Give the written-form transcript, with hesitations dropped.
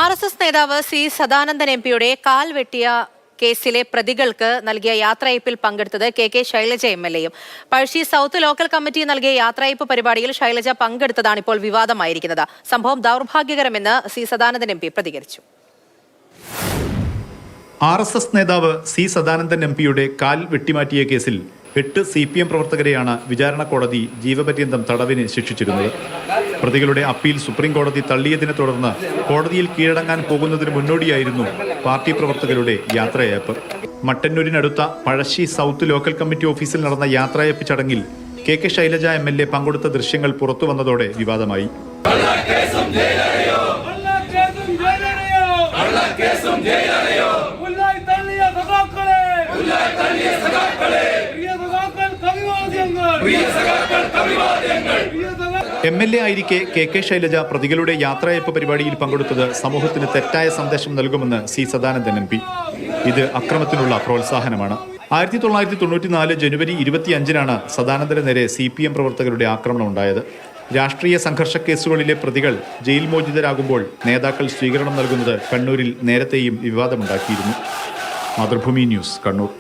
RSS നേതാവ് C Sadanandan എംപിയുടെ കാൽ വെട്ടിയ കേസിലെ പ്രതികൾക്ക് നൽകിയ യാത്രയയപ്പിൽ പങ്കെടുത്തത് കെ ശൈലജ എംഎൽഎയും. പഴശ്ശി സൗത്ത് ലോക്കൽ കമ്മിറ്റി നൽകിയ യാത്രയയപ്പ് പരിപാടിയിൽ ശൈലജ പങ്കെടുത്തതാണ് ഇപ്പോൾ വിവാദമായിരിക്കുന്നത്. സംഭവം ദൗർഭാഗ്യകരമെന്ന് സി സദാനന്ദൻ എംപി പ്രതികരിച്ചു. ആർഎസ്എസ് നേതാവ് സി സദാനന്ദൻ എംപിയുടെ കാൽ വെട്ടിമാറ്റിയ കേസിൽ 8 CPM പ്രവർത്തകരെയാണ് വിചാരണ കോടതി ജീവപര്യന്തം തടവിന് ശിക്ഷിച്ചിരുന്നത്. പ്രതികളുടെ അപ്പീൽ സുപ്രീം കോടതി തള്ളിയതിനെ തുടർന്ന് കോടതിയിൽ കീഴടങ്ങാൻ പോകുന്നതിന് മുന്നോടിയായിരുന്നു പാർട്ടി പ്രവർത്തകരുടെ യാത്രയയപ്പ്. മട്ടന്നൂരിനടുത്ത പഴശ്ശി സൗത്ത് ലോക്കൽ കമ്മിറ്റി ഓഫീസിൽ നടന്ന യാത്രയയപ്പ് ചടങ്ങിൽ കെ ശൈലജ MLA പങ്കെടുത്ത ദൃശ്യങ്ങൾ പുറത്തുവന്നതോടെ വിവാദമായി. MLA ആയിരിക്കെ കെ ശൈലജ പ്രതികളുടെ യാത്രയയപ്പ് പരിപാടിയിൽ പങ്കെടുത്തത് സമൂഹത്തിന് തെറ്റായ സന്ദേശം നൽകുമെന്ന് സി സദാനന്ദൻ എംപി. ഇത് അക്രമത്തിനുള്ള പ്രോത്സാഹനമാണ്. 1994 ജനുവരി 25-നാണ് സദാനന്ദന് നേരെ CPM പ്രവർത്തകരുടെ ആക്രമണം ഉണ്ടായത്. രാഷ്ട്രീയ സംഘർഷ കേസുകളിലെ പ്രതികൾ ജയിൽ മോചിതരാകുമ്പോൾ നേതാക്കൾ സ്വീകരണം നൽകുന്നത് കണ്ണൂരിൽ നേരത്തെയും വിവാദമുണ്ടാക്കിയിരുന്നു. മാതൃഭൂമി ന്യൂസ്, കണ്ണൂർ.